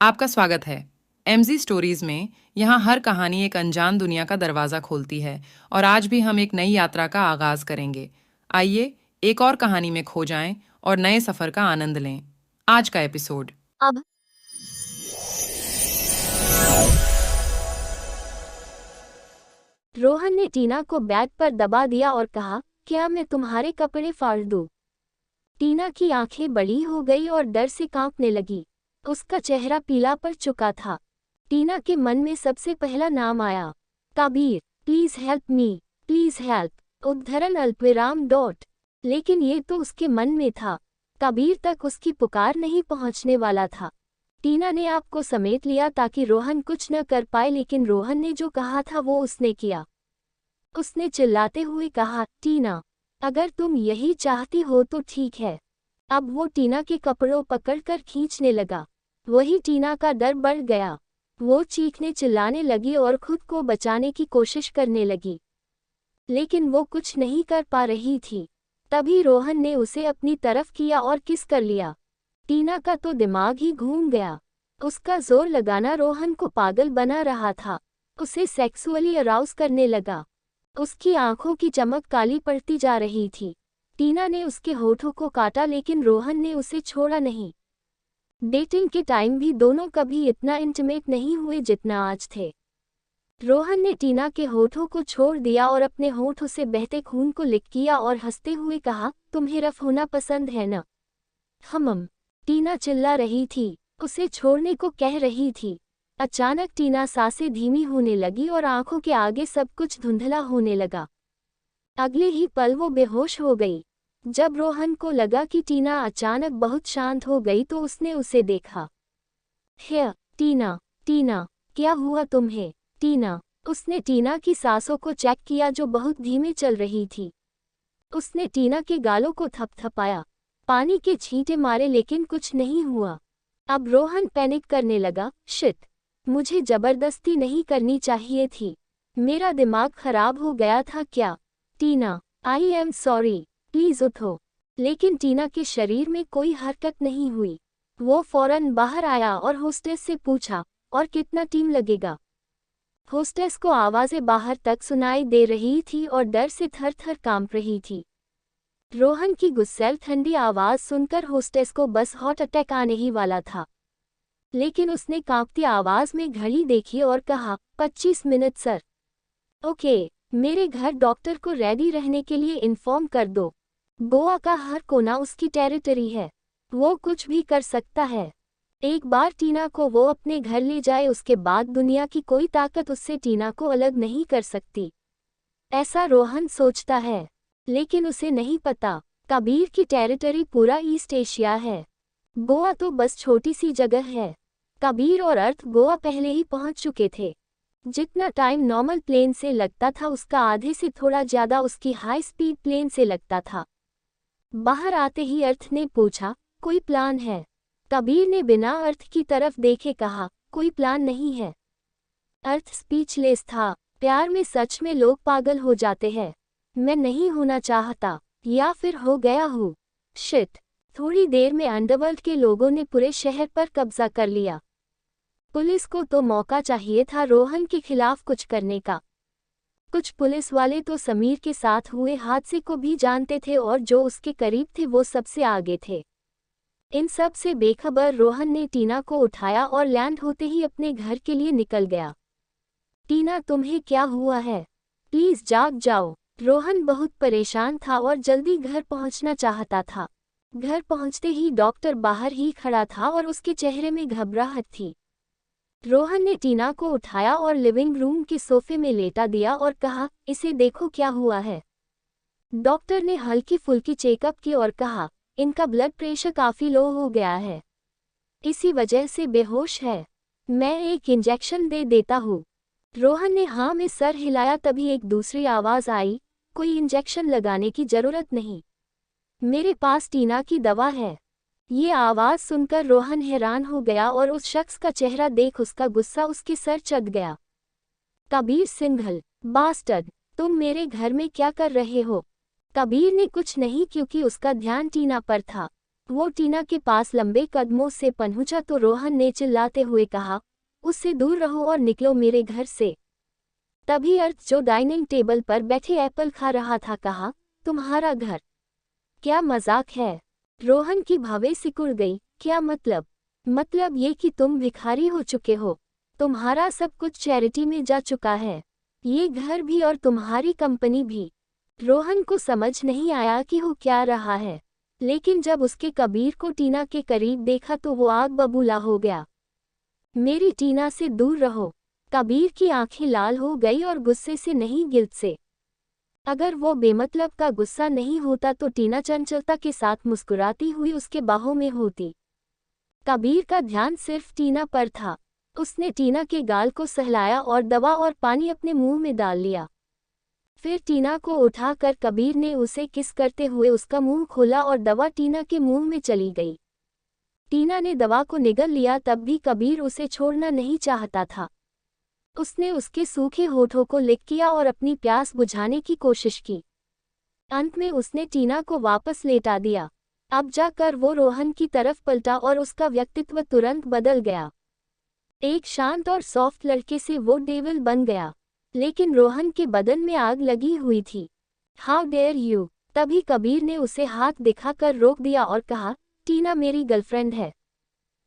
आपका स्वागत है। एमजी स्टोरीज में यहाँ हर कहानी एक अनजान दुनिया का दरवाजा खोलती है और आज भी हम एक नई यात्रा का आगाज करेंगे। आइए एक और कहानी में खो जाएं और नए सफर का आनंद लें। आज का एपिसोड। अब रोहन ने टीना को बैग पर दबा दिया और कहा, क्या मैं तुम्हारे कपड़े फाड़ दूं? टीना की आंखें बड़ी हो गई और डर से कांपने लगी। उसका चेहरा पीला पड़ चुका था। टीना के मन में सबसे पहला नाम आया, Kabir. Please help me, please help, उद्धरण अल्पविराम डॉट। लेकिन ये तो उसके मन में था। कबीर तक उसकी पुकार नहीं पहुंचने वाला था। टीना ने आपको समेट लिया ताकि रोहन कुछ न कर पाए, लेकिन रोहन ने जो कहा था वो उसने किया। उसने चिल्लाते हुए कहा, टीना, अगर तुम यही चाहती हो तो ठीक है। अब वो टीना के कपड़ों पकड़कर खींचने लगा। वही टीना का डर बढ़ गया। वो चीखने चिल्लाने लगी और खुद को बचाने की कोशिश करने लगी, लेकिन वो कुछ नहीं कर पा रही थी। तभी रोहन ने उसे अपनी तरफ किया और किस कर लिया। टीना का तो दिमाग ही घूम गया। उसका जोर लगाना रोहन को पागल बना रहा था। उसे सेक्सुअली अराउज करने लगा। उसकी आंखों की चमक काली पड़ती जा रही थी। टीना ने उसके होठों को काटा, लेकिन रोहन ने उसे छोड़ा नहीं। डेटिंग के टाइम भी दोनों कभी इतना इंटीमेट नहीं हुए जितना आज थे। रोहन ने टीना के होठों को छोड़ दिया और अपने होठों से बहते खून को लिक किया और हंसते हुए कहा, तुम्हें रफ होना पसंद है न? टीना चिल्ला रही थी, उसे छोड़ने को कह रही थी। अचानक टीना सांसें धीमी होने लगी और आंखों के आगे सब कुछ धुंधला होने लगा। अगले ही पल वो बेहोश हो गई। जब रोहन को लगा कि टीना अचानक बहुत शांत हो गई तो उसने उसे देखा। हे टीना, टीना, क्या हुआ तुम्हें? टीना। उसने टीना की सांसों को चेक किया जो बहुत धीमे चल रही थी। उसने टीना के गालों को थपथपाया, पानी के छींटे मारे, लेकिन कुछ नहीं हुआ। अब रोहन पैनिक करने लगा, शिट, मुझे जबरदस्ती नहीं करनी चाहिए थी। मेरा दिमाग खराब हो गया था क्या? टीना, आई एम सॉरी, प्लीज उठो। लेकिन टीना के शरीर में कोई हरकत नहीं हुई। वो फौरन बाहर आया और होस्टेस से पूछा, और कितना टाइम लगेगा? होस्टेस को आवाजें बाहर तक सुनाई दे रही थी और डर से थर थर कांप रही थी। रोहन की गुस्सैल ठंडी आवाज सुनकर होस्टेस को बस हार्ट अटैक आने ही वाला था। लेकिन उसने कांपती आवाज में घड़ी देखी और कहा, 25 मिनट सर। ओके, मेरे घर डॉक्टर को रेडी रहने के लिए इन्फॉर्म कर दो। गोवा का हर कोना उसकी टेरिटरी है। वो कुछ भी कर सकता है। एक बार टीना को वो अपने घर ले जाए, उसके बाद दुनिया की कोई ताकत उससे टीना को अलग नहीं कर सकती। ऐसा रोहन सोचता है, लेकिन उसे नहीं पता, कबीर की टेरिटरी पूरा ईस्ट एशिया है। गोवा तो बस छोटी सी जगह है। कबीर और अर्थ गोवा पहले ही पहुंच चुके थे। जितना टाइम नॉर्मल प्लेन से लगता था उसका आधे से थोड़ा ज्यादा उसकी हाई स्पीड प्लेन से लगता था। बाहर आते ही अर्थ ने पूछा, कोई प्लान है? कबीर ने बिना अर्थ की तरफ देखे कहा, कोई प्लान नहीं है। अर्थ स्पीचलेस था। प्यार में सच में लोग पागल हो जाते हैं। मैं नहीं होना चाहता, या फिर हो गया हूँ। शिट। थोड़ी देर में अंडरवर्ल्ड के लोगों ने पूरे शहर पर कब्जा कर लिया। पुलिस को तो मौका चाहिए था रोहन के खिलाफ कुछ करने का। कुछ पुलिस वाले तो समीर के साथ हुए हादसे को भी जानते थे और जो उसके करीब थे वो सबसे आगे थे। इन सब से बेखबर रोहन ने टीना को उठाया और लैंड होते ही अपने घर के लिए निकल गया। टीना, तुम्हें क्या हुआ है? प्लीज जाग जाओ। रोहन बहुत परेशान था और जल्दी घर पहुंचना चाहता था। घर पहुंचते ही डॉक्टर बाहर ही खड़ा था और उसके चेहरे में घबराहट थी। रोहन ने टीना को उठाया और लिविंग रूम के सोफे में लेटा दिया और कहा, इसे देखो क्या हुआ है। डॉक्टर ने हल्की फुल्की चेकअप की और कहा, इनका ब्लड प्रेशर काफी लो हो गया है, इसी वजह से बेहोश है। मैं एक इंजेक्शन दे देता हूँ। रोहन ने हाँ में सर हिलाया। तभी एक दूसरी आवाज आई, कोई इंजेक्शन लगाने की जरूरत नहीं, मेरे पास टीना की दवा है। ये आवाज सुनकर रोहन हैरान हो गया और उस शख्स का चेहरा देख उसका गुस्सा उसके सर चढ़ गया। कबीर सिंघल, बास्टर्ड, तुम मेरे घर में क्या कर रहे हो? कबीर ने कुछ नहीं क्योंकि उसका ध्यान टीना पर था। वो टीना के पास लंबे कदमों से पहुंचा तो रोहन ने चिल्लाते हुए कहा, उससे दूर रहो और निकलो मेरे घर से। तभी अर्थ जो डाइनिंग टेबल पर बैठे एप्पल खा रहा था कहा, तुम्हारा घर? क्या मजाक है? रोहन की भवें सिकुड़ गई। क्या मतलब? मतलब ये कि तुम भिखारी हो चुके हो। तुम्हारा सब कुछ चैरिटी में जा चुका है, ये घर भी और तुम्हारी कंपनी भी। रोहन को समझ नहीं आया कि हो क्या रहा है, लेकिन जब उसके कबीर को टीना के करीब देखा तो वो आग बबूला हो गया। मेरी टीना से दूर रहो। कबीर की आंखें लाल हो गई और गुस्से से नहीं गिल्ट से। अगर वो बेमतलब का गुस्सा नहीं होता तो टीना चंचलता के साथ मुस्कुराती हुई उसके बाहों में होती। कबीर का ध्यान सिर्फ टीना पर था। उसने टीना के गाल को सहलाया और दवा और पानी अपने मुंह में डाल लिया। फिर टीना को उठाकर कबीर ने उसे किस करते हुए उसका मुंह खोला और दवा टीना के मुंह में चली गई। टीना ने दवा को निगल लिया, तब भी कबीर उसे छोड़ना नहीं चाहता था। उसने उसके सूखे होठों को लिक किया और अपनी प्यास बुझाने की कोशिश की। अंत में उसने टीना को वापस लेटा दिया। अब जाकर वो रोहन की तरफ पलटा और उसका व्यक्तित्व तुरंत बदल गया। एक शांत और सॉफ्ट लड़के से वो डेविल बन गया, लेकिन रोहन के बदन में आग लगी हुई थी। How dare you! तभी कबीर ने उसे हाथ दिखाकर रोक दिया और कहा, टीना मेरी गर्लफ्रेंड है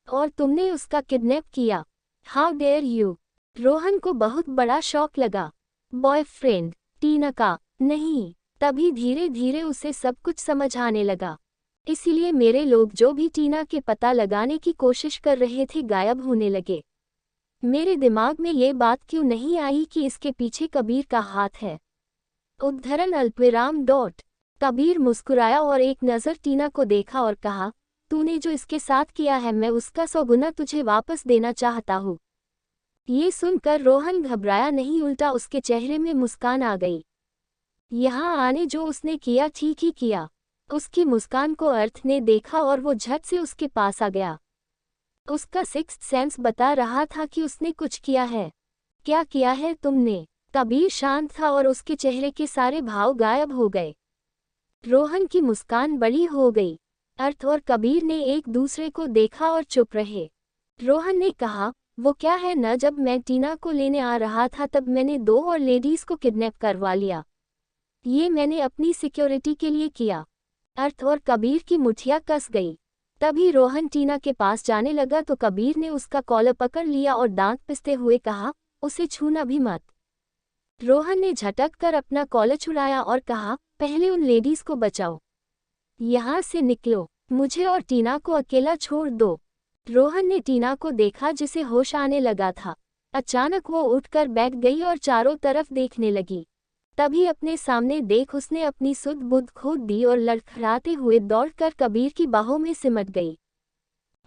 और तुमने उसका किडनैप किया। How dare you! रोहन को बहुत बड़ा शॉक लगा। बॉयफ्रेंड? टीना का? नहीं। तभी धीरे धीरे उसे सब कुछ समझ आने लगा। इसीलिए मेरे लोग जो भी टीना के पता लगाने की कोशिश कर रहे थे गायब होने लगे। मेरे दिमाग में ये बात क्यों नहीं आई कि इसके पीछे कबीर का हाथ है। उद्धरण अल्पविराम डॉट। कबीर मुस्कुराया और एक नज़र टीना को देखा और कहा, तूने जो इसके साथ किया है मैं उसका 100 गुना तुझे वापस देना चाहता हूँ। ये सुनकर रोहन घबराया नहीं, उल्टा उसके चेहरे में मुस्कान आ गई। यहाँ आने जो उसने किया ठीक ही किया। उसकी मुस्कान को अर्थ ने देखा और वो झट से उसके पास आ गया। उसका सिक्स्थ सेंस बता रहा था कि उसने कुछ किया है। क्या किया है तुमने? कबीर शांत था और उसके चेहरे के सारे भाव गायब हो गए। रोहन की मुस्कान बड़ी हो गई। अर्थ और कबीर ने एक दूसरे को देखा और चुप रहे। रोहन ने कहा, वो क्या है न, जब मैं टीना को लेने आ रहा था तब मैंने 2 और लेडीज को किडनैप करवा लिया। ये मैंने अपनी सिक्योरिटी के लिए किया। अर्थ और कबीर की मुठ्ठियां कस गई। तभी रोहन टीना के पास जाने लगा तो कबीर ने उसका कॉलर पकड़ लिया और दांत पिसते हुए कहा, उसे छूना भी मत। रोहन ने झटक कर अपना कॉलर छुड़ाया और कहा, पहले उन लेडीज को बचाओ। यहाँ से निकलो, मुझे और टीना को अकेला छोड़ दो। रोहन ने टीना को देखा जिसे होश आने लगा था। अचानक वो उठकर बैठ गई और चारों तरफ देखने लगी। तभी अपने सामने देख उसने अपनी सुध बुध खो दी और लड़खड़ाते हुए दौड़कर कबीर की बाहों में सिमट गई।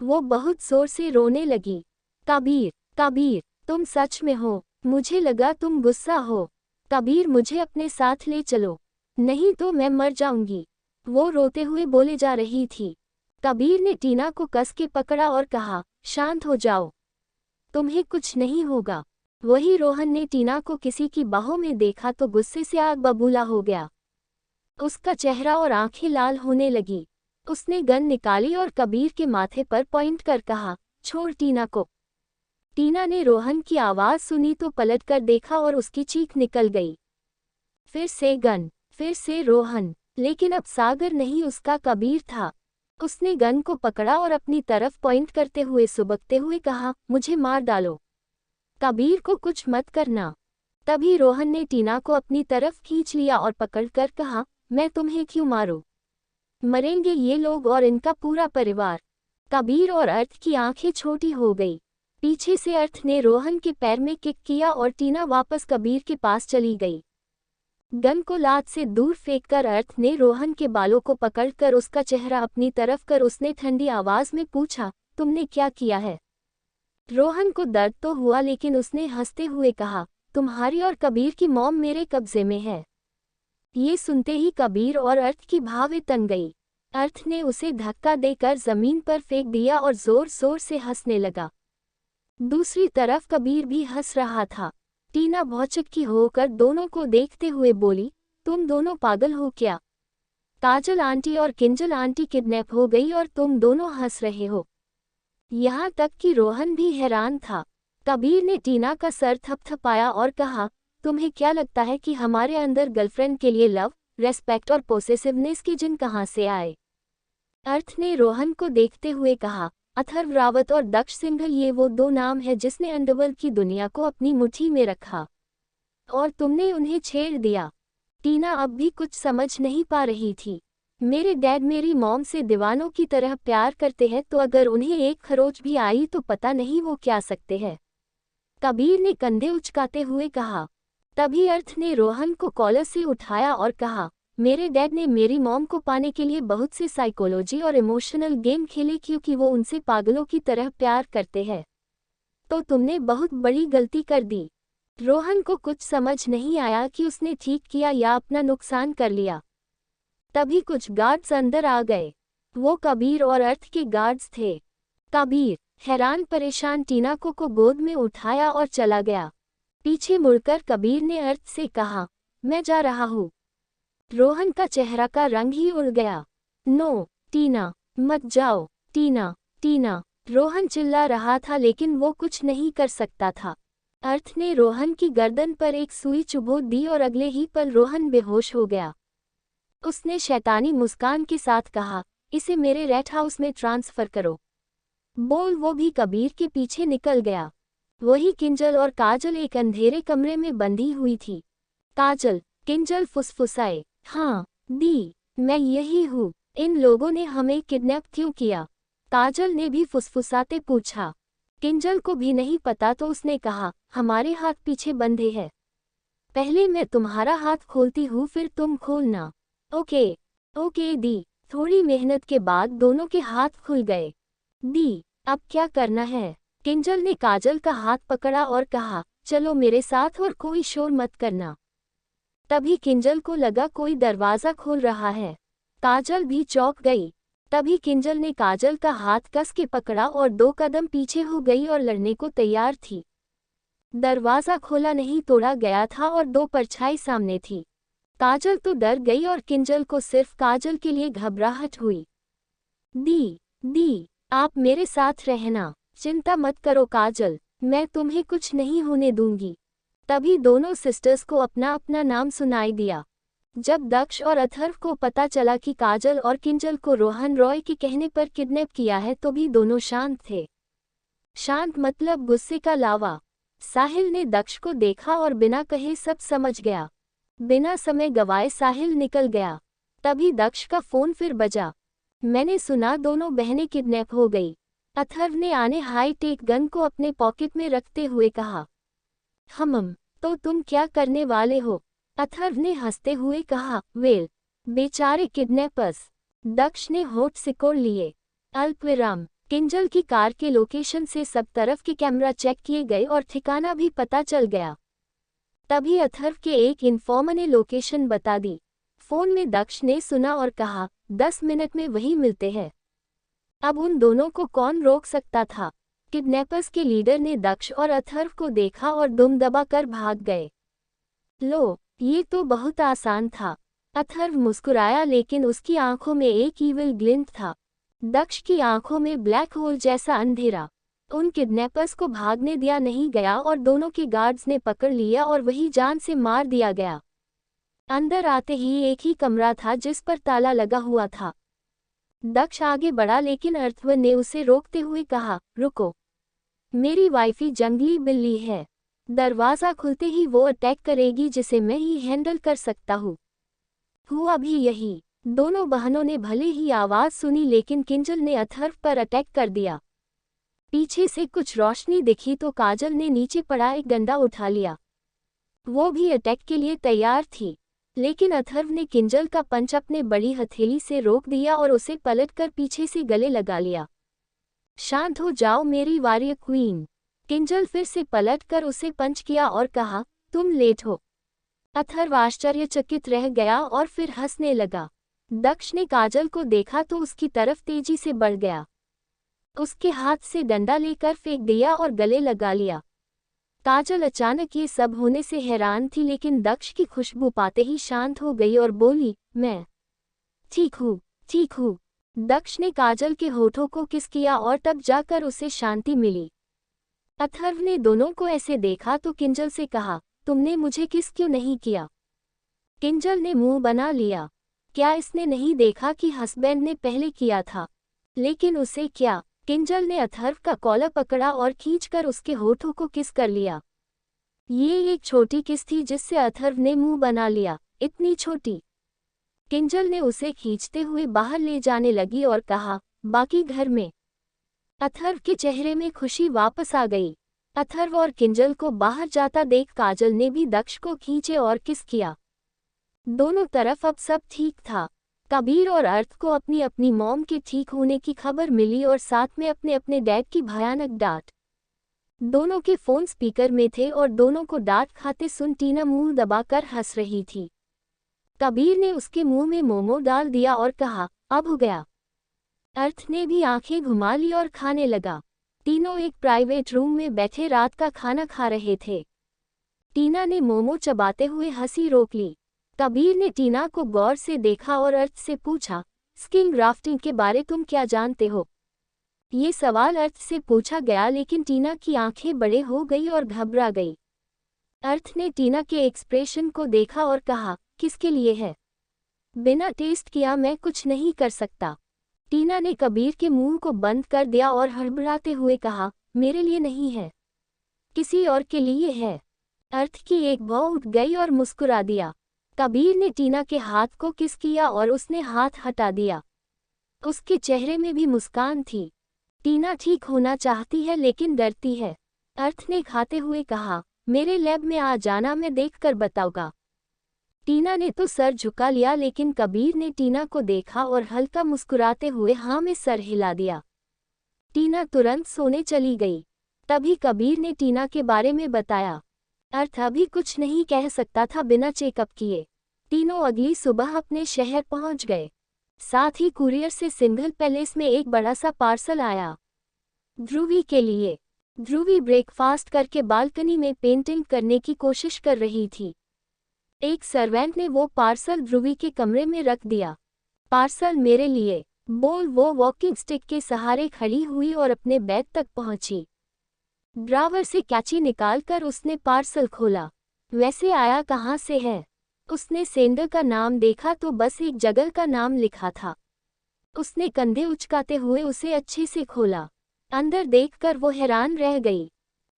वो बहुत जोर से रोने लगी। कबीर, कबीर, तुम सच में हो? मुझे लगा तुम गुस्सा हो। कबीर, मुझे अपने साथ ले चलो, नहीं तो मैं मर जाऊंगी। वो रोते हुए बोले जा रही थी। कबीर ने टीना को कस के पकड़ा और कहा, शांत हो जाओ, तुम्हें कुछ नहीं होगा। वही रोहन ने टीना को किसी की बाहों में देखा तो गुस्से से आग बबूला हो गया। उसका चेहरा और आंखें लाल होने लगी। उसने गन निकाली और कबीर के माथे पर पॉइंट कर कहा, छोड़ टीना को। टीना ने रोहन की आवाज़ सुनी तो पलटकर देखा और उसकी चीख निकल गई। फिर से गन, फिर से रोहन, लेकिन अब सागर नहीं उसका कबीर था। उसने गन को पकड़ा और अपनी तरफ पॉइंट करते हुए सुबकते हुए कहा, मुझे मार डालो, कबीर को कुछ मत करना। तभी रोहन ने टीना को अपनी तरफ खींच लिया और पकड़कर कहा, मैं तुम्हें क्यों मारूं? मरेंगे ये लोग और इनका पूरा परिवार। कबीर और अर्थ की आंखें छोटी हो गई। पीछे से अर्थ ने रोहन के पैर में किक किया और टीना वापस कबीर के पास चली गई। गन को लात से दूर फेंककर अर्थ ने रोहन के बालों को पकड़कर उसका चेहरा अपनी तरफ कर उसने ठंडी आवाज में पूछा, तुमने क्या किया है? रोहन को दर्द तो हुआ लेकिन उसने हंसते हुए कहा, तुम्हारी और कबीर की मॉम मेरे कब्जे में है। ये सुनते ही कबीर और अर्थ की भावें तन गई। अर्थ ने उसे धक्का देकर जमीन पर फेंक दिया और जोर जोर से हंसने लगा। दूसरी तरफ कबीर भी हंस रहा था। टीना भौचक्की होकर दोनों को देखते हुए बोली, तुम दोनों पागल हो क्या? काजल आंटी और किंजल आंटी किडनैप हो गई और तुम दोनों हंस रहे हो। यहाँ तक कि रोहन भी हैरान था। कबीर ने टीना का सर थपथपाया और कहा, तुम्हें क्या लगता है कि हमारे अंदर गर्लफ्रेंड के लिए लव, रेस्पेक्ट और पोसेसिवनेस की जिन कहाँ से आए? अर्थ ने रोहन को देखते हुए कहा, अथर्व रावत और दक्ष सिंघल, ये वो दो नाम है जिसने अंडरवर्ल्ड की दुनिया को अपनी मुट्ठी में रखा और तुमने उन्हें छेड़ दिया। टीना अब भी कुछ समझ नहीं पा रही थी। मेरे डैड मेरी मॉम से दीवानों की तरह प्यार करते हैं, तो अगर उन्हें एक खरोच भी आई तो पता नहीं वो क्या सकते हैं। कबीर ने कंधे उचकाते हुए कहा। तभी अर्थ ने रोहन को कॉलर से उठाया और कहा, मेरे डैड ने मेरी मॉम को पाने के लिए बहुत से साइकोलॉजी और इमोशनल गेम खेले क्योंकि वो उनसे पागलों की तरह प्यार करते हैं। तो तुमने बहुत बड़ी गलती कर दी। रोहन को कुछ समझ नहीं आया कि उसने ठीक किया या अपना नुकसान कर लिया। तभी कुछ गार्ड्स अंदर आ गए। वो कबीर और अर्थ के गार्ड्स थे। कबीर हैरान परेशान टीना को गोद में उठाया और चला गया। पीछे मुड़कर कबीर ने अर्थ से कहा, मैं जा रहा हूँ। रोहन का चेहरा का रंग ही उड़ गया। नो टीना, मत जाओ। टीना, टीना, रोहन चिल्ला रहा था लेकिन वो कुछ नहीं कर सकता था। अर्थ ने रोहन की गर्दन पर एक सुई चुभो दी और अगले ही पल रोहन बेहोश हो गया। उसने शैतानी मुस्कान के साथ कहा, इसे मेरे रेस्ट हाउस में ट्रांसफर करो। बोल वो भी कबीर के पीछे निकल गया। वही किंजल और काजल एक अंधेरे कमरे में बंधी हुई थी। काजल, किंजल फुसफुसाए, हाँ दी, मैं यही हूँ। इन लोगों ने हमें किडनैप क्यों किया? काजल ने भी फुसफुसाते पूछा। किंजल को भी नहीं पता तो उसने कहा, हमारे हाथ पीछे बंधे हैं। पहले मैं तुम्हारा हाथ खोलती हूँ फिर तुम खोलना। ओके ओके दी। थोड़ी मेहनत के बाद दोनों के हाथ खुल गए। दी, अब क्या करना है? किंजल ने काजल का हाथ पकड़ा और कहा, चलो मेरे साथ और कोई शोर मत करना। तभी किंजल को लगा कोई दरवाज़ा खोल रहा है। काजल भी चौंक गई। तभी किंजल ने काजल का हाथ कस के पकड़ा और 2 कदम पीछे हो गई और लड़ने को तैयार थी। दरवाज़ा खोला नहीं तोड़ा गया था और 2 परछाई सामने थी। काजल तो डर गई और किंजल को सिर्फ काजल के लिए घबराहट हुई। दी, आप मेरे साथ रहना, चिंता मत करो काजल, मैं तुम्हें कुछ नहीं होने दूंगी। तभी दोनों सिस्टर्स को अपना अपना नाम सुनाई दिया। जब दक्ष और अथर्व को पता चला कि काजल और किंजल को रोहन रॉय के कहने पर किडनैप किया है तो भी दोनों शांत थे। शांत मतलब गुस्से का लावा। साहिल ने दक्ष को देखा और बिना कहे सब समझ गया। बिना समय गवाए साहिल निकल गया। तभी दक्ष का फोन फिर बजा। मैंने सुना दोनों बहनें किडनैप हो गई। अथर्व ने आने हाई टेक गन को अपने पॉकेट में रखते हुए कहा। तो तुम क्या करने वाले हो? अथर्व ने हंसते हुए कहा, वेल, बेचारे किडनैपर्स। दक्ष ने होठ सिकोड़ लिए। अल्पविराम। किंजल की कार के लोकेशन से सब तरफ के कैमरा चेक किए गए और ठिकाना भी पता चल गया। तभी अथर्व के एक इन्फॉर्मर ने लोकेशन बता दी। फोन में दक्ष ने सुना और कहा, 10 मिनट में वहीं मिलते हैं। अब उन दोनों को कौन रोक सकता था? किडनैपर्स के लीडर ने दक्ष और अथर्व को देखा और दुम दबाकर भाग गए। लो, ये तो बहुत आसान था। अथर्व मुस्कुराया लेकिन उसकी आंखों में एक ईविल ग्लिंट था। दक्ष की आंखों में ब्लैक होल जैसा अंधेरा। उन किडनैपर्स को भागने दिया नहीं गया और दोनों के गार्ड्स ने पकड़ लिया और वही जान से मार दिया गया। अंदर आते ही एक ही कमरा था जिस पर ताला लगा हुआ था। दक्ष आगे बढ़ा लेकिन अथर्व ने उसे रोकते हुए कहा, रुको, मेरी वाइफी जंगली बिल्ली है। दरवाज़ा खुलते ही वो अटैक करेगी जिसे मैं ही हैंडल कर सकता हूँ। हुआ भी यही। दोनों बहनों ने भले ही आवाज़ सुनी लेकिन किंजल ने अथर्व पर अटैक कर दिया। पीछे से कुछ रोशनी दिखी तो काजल ने नीचे पड़ा एक डंडा उठा लिया। वो भी अटैक के लिए तैयार थी, लेकिन अथर्व ने किंजल का पंच अपने बड़ी हथेली से रोक दिया और उसे पलटकर पीछे से गले लगा लिया। शांत हो जाओ मेरी वॉरियर क्वीन। किंजल फिर से पलटकर उसे पंच किया और कहा, तुम लेट हो। अथर्व आश्चर्यचकित रह गया और फिर हंसने लगा। दक्ष ने काजल को देखा तो उसकी तरफ तेजी से बढ़ गया। उसके हाथ से डंडा लेकर फेंक दिया और गले लगा लिया। काजल अचानक ये सब होने से हैरान थी लेकिन दक्ष की खुशबू पाते ही शांत हो गई और बोली, मैं ठीक हूँ, ठीक हूँ। दक्ष ने काजल के होठों को किस किया और तब जाकर उसे शांति मिली। अथर्व ने दोनों को ऐसे देखा तो किंजल से कहा, तुमने मुझे किस क्यों नहीं किया? किंजल ने मुंह बना लिया। क्या इसने नहीं देखा कि हस्बैंड ने पहले किया था? लेकिन उसे क्या? किंजल ने अथर्व का कॉलर पकड़ा और खींचकर उसके होठों को किस कर लिया। ये एक छोटी किस थी जिससे अथर्व ने मुंह बना लिया, इतनी छोटी। किंजल ने उसे खींचते हुए बाहर ले जाने लगी और कहा, बाकी घर में। अथर्व के चेहरे में खुशी वापस आ गई। अथर्व और किंजल को बाहर जाता देख काजल ने भी दक्ष को खींचे और किस किया। दोनों तरफ अब सब ठीक था। कबीर और अर्थ को अपनी अपनी मॉम के ठीक होने की खबर मिली और साथ में अपने अपने डैड की भयानक डांट। दोनों के फोन स्पीकर में थे और दोनों को डांट खाते सुन टीना मुंह दबाकर हंस रही थी। कबीर ने उसके मुंह में मोमो डाल दिया और कहा, अब हो गया। अर्थ ने भी आंखें घुमा ली और खाने लगा। तीनों एक प्राइवेट रूम में बैठे रात का खाना खा रहे थे। टीना ने मोमो चबाते हुए हंसी रोक ली। कबीर ने टीना को गौर से देखा और अर्थ से पूछा, स्किन ग्राफ्टिंग के बारे तुम क्या जानते हो? ये सवाल अर्थ से पूछा गया लेकिन टीना की आंखें बड़े हो गई और घबरा गई। अर्थ ने टीना के एक्सप्रेशन को देखा और कहा, किसके लिए है? बिना टेस्ट किया मैं कुछ नहीं कर सकता। टीना ने कबीर के मुंह को बंद कर दिया और हड़बड़ाते हुए कहा, मेरे लिए नहीं है, किसी और के लिए है। अर्थ की एक भौं उठ गई और मुस्कुरा दिया। कबीर ने टीना के हाथ को किस किया और उसने हाथ हटा दिया। उसके चेहरे में भी मुस्कान थी। टीना ठीक होना चाहती है लेकिन डरती है। अर्थ ने खाते हुए कहा, मेरे लैब में आ जाना, मैं देखकर बताऊंगा। टीना ने तो सर झुका लिया लेकिन कबीर ने टीना को देखा और हल्का मुस्कुराते हुए हाँ में सर हिला दिया। टीना तुरंत सोने चली गई। तभी कबीर ने टीना के बारे में बताया। अर्थ अभी कुछ नहीं कह सकता था बिना चेकअप किए। तीनों अगली सुबह अपने शहर पहुंच गए। साथ ही कुरियर से सिंघल पैलेस में एक बड़ा सा पार्सल आया ध्रुवी के लिए। ध्रुवी ब्रेकफास्ट करके बालकनी में पेंटिंग करने की कोशिश कर रही थी। एक सर्वेंट ने वो पार्सल ध्रुवी के कमरे में रख दिया। पार्सल मेरे लिए, बोल वो वॉकिंग स्टिक के सहारे खड़ी हुई और अपने बैग तक पहुंची। ड्रावर से कैची निकालकर उसने पार्सल खोला। वैसे आया कहाँ से है? उसने सेंडर का नाम देखा तो बस एक जगह का नाम लिखा था। उसने कंधे उचकाते हुए उसे अच्छे से खोला। अंदर देखकर वो हैरान रह गई।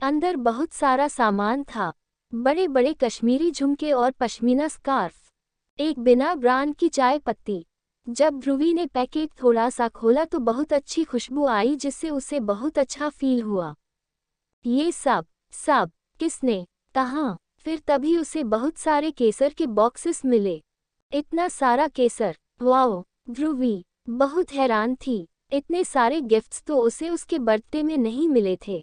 अंदर बहुत सारा सामान था, बड़े बड़े कश्मीरी झुमके और पश्मीना स्कार्फ, एक बिना ब्रांड की चाय पत्ती। जब ध्रुवी ने पैकेट थोड़ा सा खोला तो बहुत अच्छी खुशबू आई जिससे उसे बहुत अच्छा फील हुआ। ये सब किसने, कहाँ? फिर तभी उसे बहुत सारे केसर के बॉक्सेस मिले। इतना सारा केसर, वाओ! ध्रुवी बहुत हैरान थी। इतने सारे गिफ्ट्स तो उसे उसके बर्थडे में नहीं मिले थे।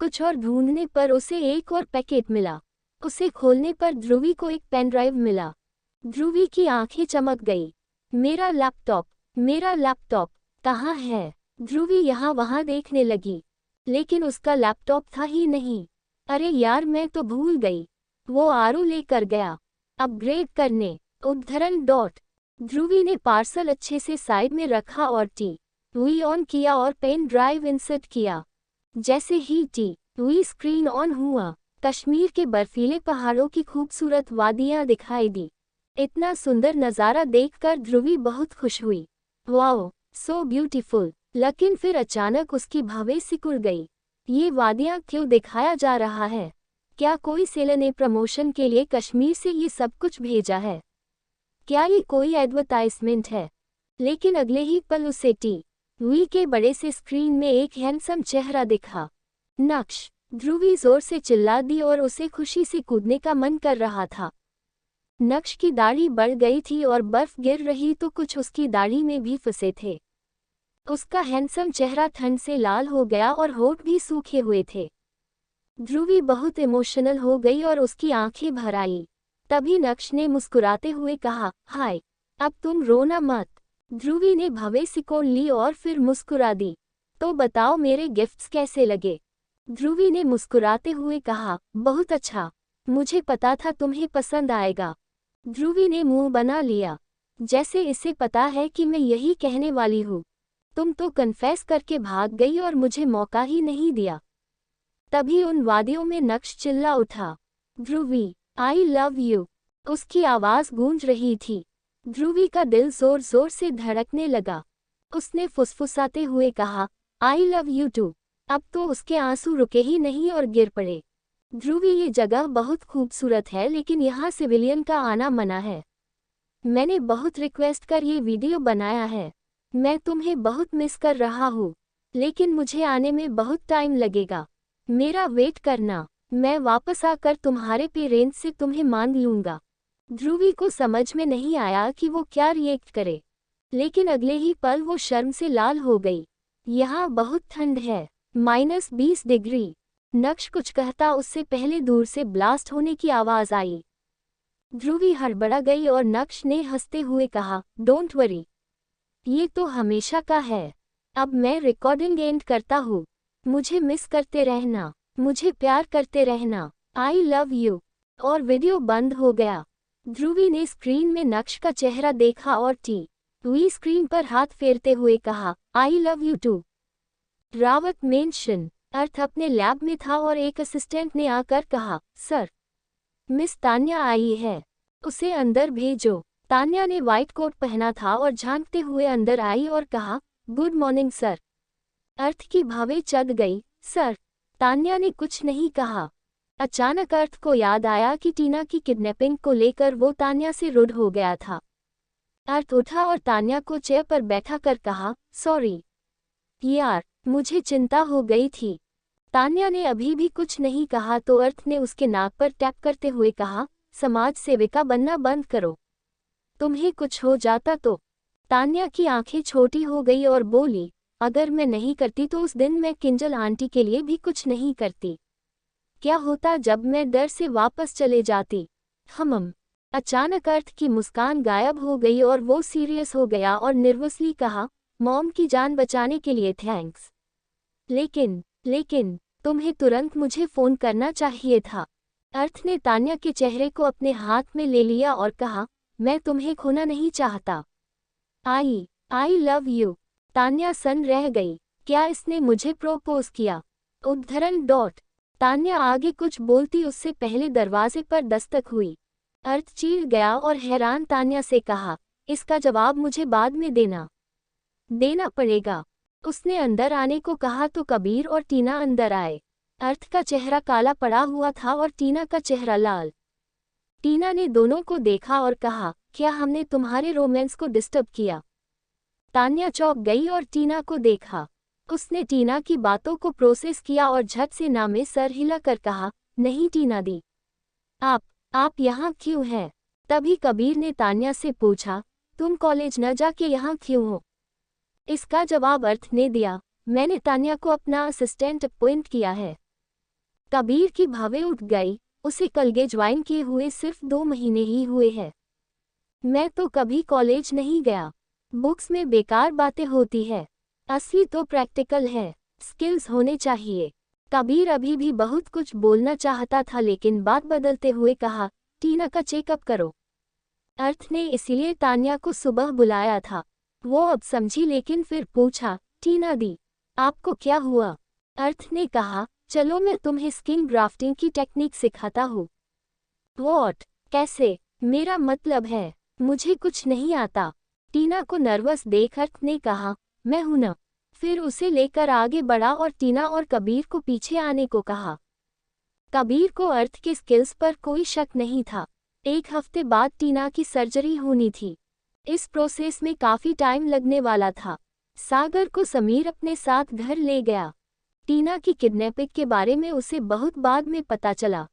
कुछ और ढूंढने पर उसे एक और पैकेट मिला। उसे खोलने पर ध्रुवी को एक पेन ड्राइव मिला। ध्रुवी की आंखें चमक गई। मेरा लैपटॉप कहाँ है? ध्रुवी यहाँ वहाँ देखने लगी, लेकिन उसका लैपटॉप था ही नहीं। अरे यार, मैं तो भूल गई। वो आरू लेकर गया अपग्रेड करने। उद्धरण डॉट। ध्रुवी ने पार्सल अच्छे से साइड में रखा और टी.वी ऑन किया और पेन ड्राइव इंसर्ट किया। जैसे ही टी.वी स्क्रीन ऑन हुआ, कश्मीर के बर्फीले पहाड़ों की खूबसूरत वादियां दिखाई दी। इतना सुंदर नज़ारा देखकर ध्रुवी बहुत खुश हुई। Wow, so beautiful. लेकिन फिर अचानक उसकी भवें सिकुड़ गई। ये वादियां क्यों दिखाया जा रहा है? क्या कोई सेलर ने प्रमोशन के लिए कश्मीर से ये सब कुछ भेजा है? क्या ये कोई एडवर्टाइजमेंट है? लेकिन अगले ही पल उसे टी.वी के बड़े से स्क्रीन में एक हैंडसम चेहरा दिखा। नक्श। ध्रुवी जोर से चिल्ला दी और उसे खुशी से कूदने का मन कर रहा था। नक्श की दाढ़ी बढ़ गई थी और बर्फ गिर रही तो कुछ उसकी दाढ़ी में भी फंसे थे। उसका हैंडसम चेहरा ठंड से लाल हो गया और होठ भी सूखे हुए थे। ध्रुवी बहुत इमोशनल हो गई और उसकी आंखें भर आई। तभी नक्श ने मुस्कुराते हुए कहा, हाय, अब तुम रोना मत। ध्रुवी ने भवें सिकोड़ ली और फिर मुस्कुरा दी। तो बताओ मेरे गिफ्ट्स कैसे लगे? ध्रुवी ने मुस्कुराते हुए कहा, बहुत अच्छा, मुझे पता था तुम्हें पसंद आएगा। ध्रुवी ने मुंह बना लिया। जैसे इसे पता है कि मैं यही कहने वाली हूँ। तुम तो कन्फेस करके भाग गई और मुझे मौका ही नहीं दिया। तभी उन वादियों में नक्श चिल्ला उठा, ध्रुवी, आई लव यू। उसकी आवाज़ गूंज रही थी। ध्रुवी का दिल जोर जोर से धड़कने लगा। उसने फुसफुसाते हुए कहा, आई लव यू टू। अब तो उसके आंसू रुके ही नहीं और गिर पड़े। ध्रुवी, ये जगह बहुत खूबसूरत है लेकिन यहाँ सिविलियन का आना मना है। मैंने बहुत रिक्वेस्ट कर ये वीडियो बनाया है। मैं तुम्हें बहुत मिस कर रहा हूँ, लेकिन मुझे आने में बहुत टाइम लगेगा। मेरा वेट करना। मैं वापस आकर तुम्हारे पेरेंट्स से तुम्हें मांग लूँगा। ध्रुवी को समझ में नहीं आया कि वो क्या रिएक्ट करे, लेकिन अगले ही पल वो शर्म से लाल हो गई। यहाँ बहुत ठंड है, -20 डिग्री। नक्श कुछ कहता उससे पहले दूर से ब्लास्ट होने की आवाज़ आई। ध्रुवी हड़बड़ा गई और नक्श ने हंसते हुए कहा, डोंट वरी, ये तो हमेशा का है। अब मैं रिकॉर्डिंग एंड करता हूँ। मुझे मिस करते रहना, मुझे प्यार करते रहना, आई लव यू। और वीडियो बंद हो गया। ध्रुवी ने स्क्रीन में नक्श का चेहरा देखा और वी स्क्रीन पर हाथ फेरते हुए कहा, I love you too. Rawat mansion. Arth अपने लैब में था और एक असिस्टेंट ने आकर कहा, सर, मिस तान्या आई है, उसे अंदर भेजो। तान्या ने व्हाइट कोट पहना था और झांकते हुए अंदर आई और कहा, गुड मॉर्निंग सर। अर्थ की भावें चढ़ गई। सर। तान्या ने कुछ नहीं कहा। अचानक अर्थ को याद आया कि टीना की किडनैपिंग को लेकर वो तान्या से रूड हो गया था। अर्थ उठा और तान्या को चेयर पर बैठा कर कहा, सॉरी यार, मुझे चिंता हो गई थी। तान्या ने अभी भी कुछ नहीं कहा तो अर्थ ने उसके नाक पर टैप करते हुए कहा, समाज सेविका बनना बंद करो, तुम्हें कुछ हो जाता तो। तान्या की आंखें छोटी हो गई और बोली, अगर मैं नहीं करती तो उस दिन मैं किंजल आंटी के लिए भी कुछ नहीं करती। क्या होता जब मैं डर से वापस चले जाती। अचानक अर्थ की मुस्कान गायब हो गई और वो सीरियस हो गया और नर्वसली कहा, मॉम की जान बचाने के लिए थैंक्स, लेकिन तुम्हें तुरंत मुझे फ़ोन करना चाहिए था। अर्थ ने तान्या के चेहरे को अपने हाथ में ले लिया और कहा, मैं तुम्हें खोना नहीं चाहता। I love you. तान्या सन रह गई। क्या इसने मुझे प्रोपोज किया? उद्धरण डॉट। तान्या आगे कुछ बोलती उससे पहले दरवाजे पर दस्तक हुई। अर्थ चीर गया और हैरान तान्या से कहा, इसका जवाब मुझे बाद में देना पड़ेगा। उसने अंदर आने को कहा तो कबीर और टीना अंदर आए। अर्थ का चेहरा काला पड़ा हुआ था और टीना का चेहरा लाल। टीना ने दोनों को देखा और कहा, क्या हमने तुम्हारे रोमांस को डिस्टर्ब किया? तान्या चौंक गई और टीना को देखा। उसने टीना की बातों को प्रोसेस किया और झट से ना में सर हिलाकर कहा, नहीं टीना दी, आप यहाँ क्यों हैं? तभी कबीर ने तान्या से पूछा, तुम कॉलेज न जाके यहाँ क्यों हो? इसका जवाब अर्थ ने दिया, मैंने तान्या को अपना असिस्टेंट अपॉइंट किया है। कबीर की भावें उठ गई। उसे कलगे ज्वाइन किए हुए सिर्फ 2 महीने ही हुए हैं। मैं तो कभी कॉलेज नहीं गया। बुक्स में बेकार बातें होती है, असली तो प्रैक्टिकल है, स्किल्स होने चाहिए। कबीर अभी भी बहुत कुछ बोलना चाहता था लेकिन बात बदलते हुए कहा, टीना का चेकअप करो। अर्थ ने इसलिए तान्या को सुबह बुलाया था। वो अब समझी लेकिन फिर पूछा, टीना दी, आपको क्या हुआ? अर्थ ने कहा, चलो मैं तुम्हें स्किन ग्राफ्टिंग की टेक्निक सिखाता हूँ। व्हाट? कैसे? मेरा मतलब है, मुझे कुछ नहीं आता। टीना को नर्वस देख अर्थ ने कहा, मैं हूं ना। फिर उसे लेकर आगे बढ़ा और टीना और कबीर को पीछे आने को कहा। कबीर को अर्थ के स्किल्स पर कोई शक नहीं था। 1 हफ्ते बाद टीना की सर्जरी होनी थी। इस प्रोसेस में काफी टाइम लगने वाला था। सागर को समीर अपने साथ घर ले गया। टीना की किडनैपिंग के बारे में उसे बहुत बाद में पता चला।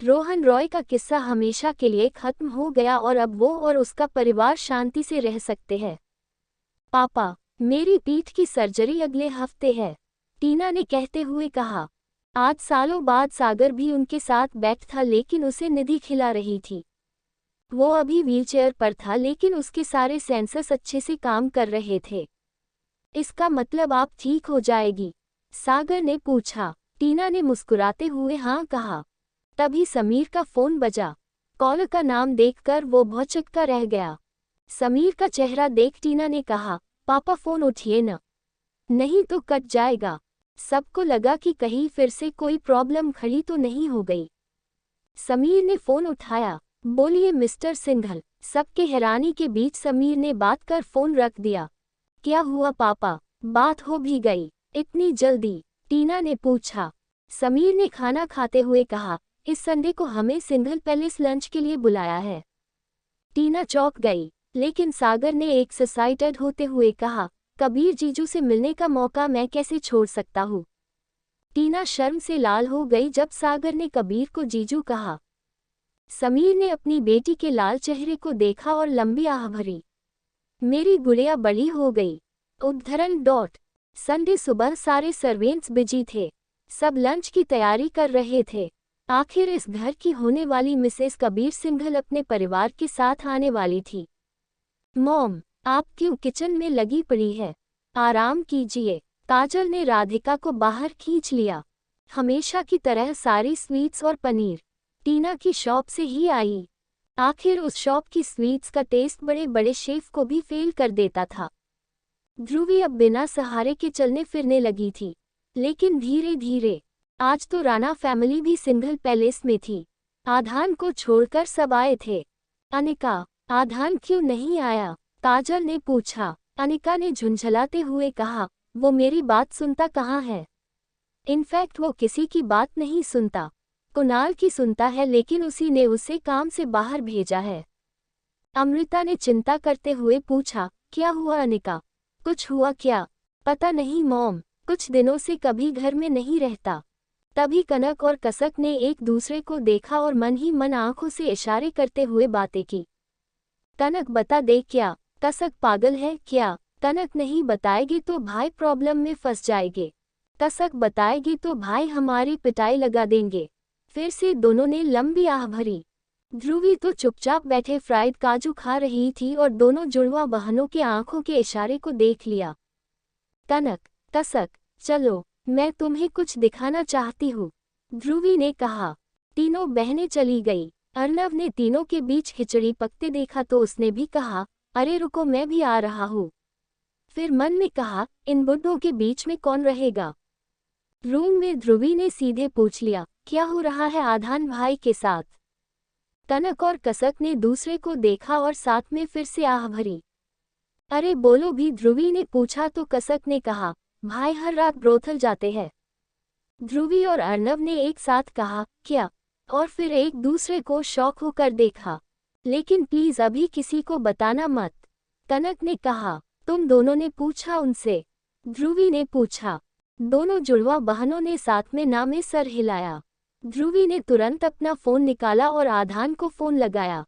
रोहन रॉय का किस्सा हमेशा के लिए खत्म हो गया और अब वो और उसका परिवार शांति से रह सकते हैं। पापा, मेरी पीठ की सर्जरी अगले हफ्ते है, टीना ने कहते हुए कहा। आज सालों बाद सागर भी उनके साथ बैठ था लेकिन उसे निधि खिला रही थी। वो अभी व्हीलचेयर पर था लेकिन उसके सारे सेंसर्स अच्छे से काम कर रहे थे। इसका मतलब आप ठीक हो जाएगी? सागर ने पूछा। टीना ने मुस्कुराते हुए हाँ कहा। तभी समीर का फोन बजा। कॉलर का नाम देखकर वो भौचक्का रह गया। समीर का चेहरा देख टीना ने कहा, पापा फोन उठिए न, नहीं तो कट जाएगा। सबको लगा कि कहीं फिर से कोई प्रॉब्लम खड़ी तो नहीं हो गई। समीर ने फोन उठाया। बोलिए मिस्टर सिंघल। सबके हैरानी के बीच समीर ने बात कर फोन रख दिया। क्या हुआ पापा, बात हो भी गई इतनी जल्दी? टीना ने पूछा। समीर ने खाना खाते हुए कहा, इस संडे को हमें सिंघल पैलेस लंच के लिए बुलाया है। टीना चौंक गई, लेकिन सागर ने एक्साइटेड होते हुए कहा, कबीर जीजू से मिलने का मौका मैं कैसे छोड़ सकता हूँ। टीना शर्म से लाल हो गई जब सागर ने कबीर को जीजू कहा। समीर ने अपनी बेटी के लाल चेहरे को देखा और लंबी आह भरी। मेरी गुड़िया बड़ी हो गई। उद्धरण डॉट। संडे सुबह सारे सर्वेंट्स बिजी थे। सब लंच की तैयारी कर रहे थे। आखिर इस घर की होने वाली मिसेस कबीर सिंघल अपने परिवार के साथ आने वाली थी। मॉम, आप क्यों किचन में लगी पड़ी है? आराम कीजिए। काजल ने राधिका को बाहर खींच लिया। हमेशा की तरह सारी स्वीट्स और पनीर टीना की शॉप से ही आई। आखिर उस शॉप की स्वीट्स का टेस्ट बड़े बड़े शेफ को भी फेल कर देता था। ध्रुवी अब बिना सहारे के चलने फिरने लगी थी, लेकिन धीरे धीरे। आज तो राणा फैमिली भी सिंघल पैलेस में थी। आधान को छोड़कर सब आए थे। अनिका, आधान क्यों नहीं आया? काजल ने पूछा। अनिका ने झुंझलाते हुए कहा, वो मेरी बात सुनता कहाँ है। इनफैक्ट वो किसी की बात नहीं सुनता। कुणाल की सुनता है, लेकिन उसी ने उसे काम से बाहर भेजा है। अमृता ने चिंता करते हुए पूछा, क्या हुआ अनिका? कुछ हुआ क्या? पता नहीं मॉम, कुछ दिनों से कभी घर में नहीं रहता। तभी कनक और कसक ने एक दूसरे को देखा और मन ही मन आंखों से इशारे करते हुए बातें की। कनक बता दे क्या? कसक पागल है क्या? कनक नहीं बताएगी तो भाई प्रॉब्लम में फंस जाएंगे। कसक बताएगी तो भाई हमारी पिटाई लगा देंगे। फिर से दोनों ने लंबी आह भरी। ध्रुवी तो चुपचाप बैठे फ्राइड काजू खा रही थी और दोनों जुड़वा बहनों के आंखों के इशारे को देख लिया। कनक, कसक, चलो, मैं तुम्हें कुछ दिखाना चाहती हूँ, ध्रुवी ने कहा। तीनों बहनें चली गई। अर्नव ने तीनों के बीच खिचड़ी पकते देखा तो उसने भी कहा, अरे रुको, मैं भी आ रहा हूँ। फिर मन में कहा, इन बुड्ढों के बीच में कौन रहेगा। रूम में ध्रुवी ने सीधे पूछ लिया, क्या हो रहा है आधान भाई के साथ? कनक और कसक ने दूसरे को देखा और साथ में फिर से आह भरी। अरे बोलो भी, ध्रुवी ने पूछा तो कसक ने कहा, भाई हर रात ब्रोथल जाते हैं। ध्रुवी और अर्नव ने एक साथ कहा, क्या? और फिर एक दूसरे को शौक होकर देखा। लेकिन प्लीज अभी किसी को बताना मत, कनक ने कहा। तुम दोनों ने पूछा उनसे? ध्रुवी ने पूछा। दोनों जुड़वा बहनों ने साथ में ना में सर हिलाया। ध्रुवी ने तुरंत अपना फोन निकाला और आधान को फोन लगाया।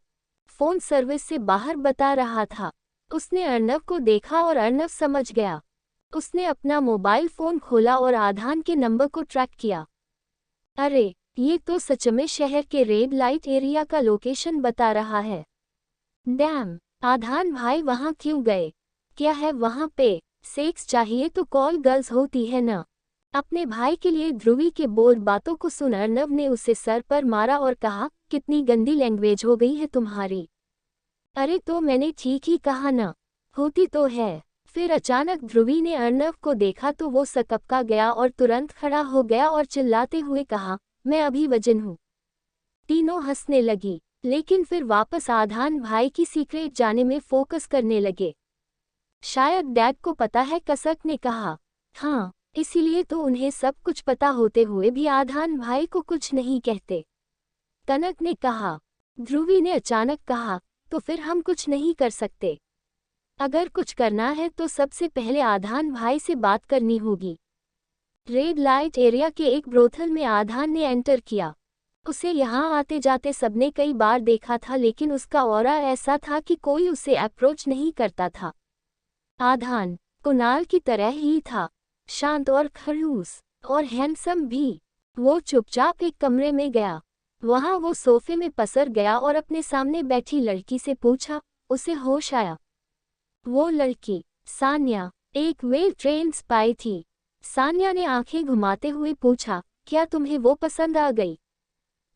फोन सर्विस से बाहर बता रहा था। उसने अर्नव को देखा और अर्नव समझ गया। उसने अपना मोबाइल फोन खोला और आधान के नंबर को ट्रैक किया। अरे, ये तो सच में शहर के रेड लाइट एरिया का लोकेशन बता रहा है। डैम, आधान भाई वहाँ क्यों गए? क्या है वहाँ पे? सेक्स चाहिए तो कॉल गर्ल्स होती है ना। अपने भाई के लिए ध्रुवी के बोल्ड बातों को सुन अर्नव ने उसे सर पर मारा और कहा, कितनी गंदी लैंग्वेज हो गई है तुम्हारी। अरे तो मैंने ठीक ही कहा ना, होती तो है। फिर अचानक ध्रुवी ने अर्नव को देखा तो वो सकपका गया और तुरंत खड़ा हो गया और चिल्लाते हुए कहा, मैं अभी वजन हूँ। तीनों हंसने लगी, लेकिन फिर वापस आधान भाई की सीक्रेट जाने में फोकस करने लगे। शायद डैड को पता है, कसक ने कहा। हाँ, इसीलिए तो उन्हें सब कुछ पता होते हुए भी आधान भाई को कुछ नहीं कहते, कनक ने कहा। ध्रुवी ने अचानक कहा, तो फिर हम कुछ नहीं कर सकते? अगर कुछ करना है तो सबसे पहले आधान भाई से बात करनी होगी। रेड लाइट एरिया के एक ब्रोथल में आधान ने एंटर किया। उसे यहाँ आते जाते सबने कई बार देखा था, लेकिन उसका ऑरा ऐसा था कि कोई उसे अप्रोच नहीं करता था। आधान कुणाल की तरह ही था, शांत और खड़ूस और हैंडसम भी। वो चुपचाप एक कमरे में गया। वहाँ वो सोफे में पसर गया और अपने सामने बैठी लड़की से पूछा। उसे होश आया। वो लड़की सान्या, एक वेल ट्रेन स्पाई थी। सान्या ने आंखें घुमाते हुए पूछा, क्या तुम्हें वो पसंद आ गई?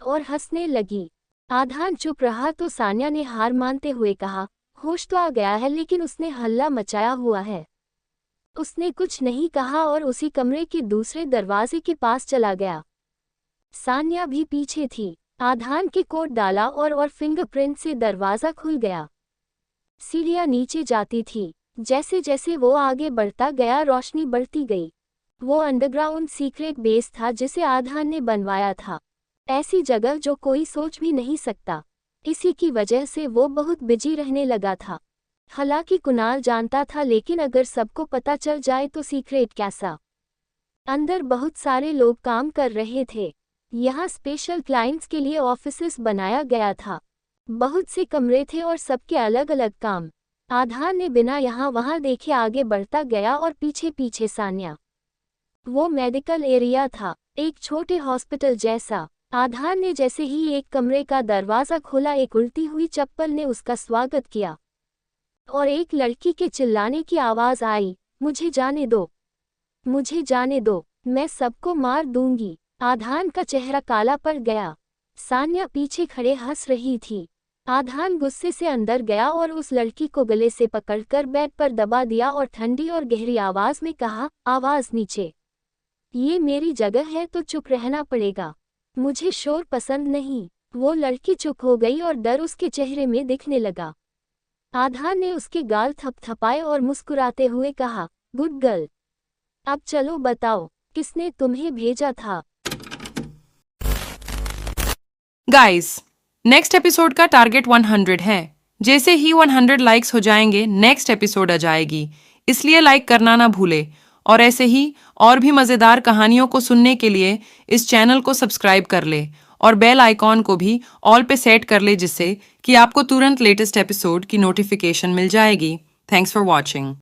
और हंसने लगी। आधान चुप रहा तो सान्या ने हार मानते हुए कहा, होश तो आ गया है लेकिन उसने हल्ला मचाया हुआ है। उसने कुछ नहीं कहा और उसी कमरे के दूसरे दरवाजे के पास चला गया। सान्या भी पीछे थी। आधान के कोट डाला और फिंगरप्रिंट से दरवाजा खुल गया। सीढ़ियां नीचे जाती थी। जैसे जैसे वो आगे बढ़ता गया रोशनी बढ़ती गई। वो अंडरग्राउंड सीक्रेट बेस था जिसे आधान ने बनवाया था। ऐसी जगह जो कोई सोच भी नहीं सकता। इसी की वजह से वो बहुत बिजी रहने लगा था। हालांकि कुणाल जानता था लेकिन अगर सबको पता चल जाए तो सीक्रेट कैसा। अंदर बहुत सारे लोग काम कर रहे थे। यहाँ स्पेशल क्लाइंट्स के लिए ऑफिसेस बनाया गया था। बहुत से कमरे थे और सबके अलग अलग काम। आधान ने बिना यहाँ वहाँ देखे आगे बढ़ता गया और पीछे पीछे सान्या। वो मेडिकल एरिया था, एक छोटे हॉस्पिटल जैसा। आधान ने जैसे ही एक कमरे का दरवाज़ा खोला एक उल्टी हुई चप्पल ने उसका स्वागत किया और एक लड़की के चिल्लाने की आवाज़ आई, मुझे जाने दो, मुझे जाने दो, मैं सबको मार दूंगी। आधान का चेहरा काला पड़ गया। सान्या पीछे खड़े हंस रही थी। आधान गुस्से से अंदर गया और उस लड़की को गले से पकड़कर बेड पर दबा दिया और ठंडी और गहरी आवाज़ में कहा, आवाज़ नीचे। ये मेरी जगह है तो चुप रहना पड़ेगा। मुझे शोर पसंद नहीं। वो लड़की चुप हो गई और डर उसके चेहरे में दिखने लगा। आधान ने उसके गाल थपथपाए और मुस्कुराते हुए कहा, गुड गर्ल। अब चलो बताओ, किसने तुम्हें भेजा था? गाइस, नेक्स्ट एपिसोड का टारगेट 100 है। जैसे ही 100 लाइक्स हो जाएंगे नेक्स्ट एपिसोड आ जाएगी, इसलिए लाइक करना ना भूले। और ऐसे ही और भी मज़ेदार कहानियों को सुनने के लिए इस चैनल को सब्सक्राइब कर ले और बेल आइकॉन को भी ऑल पे सेट कर ले जिससे कि आपको तुरंत लेटेस्ट एपिसोड की नोटिफिकेशन मिल जाएगी। Thanks for watching.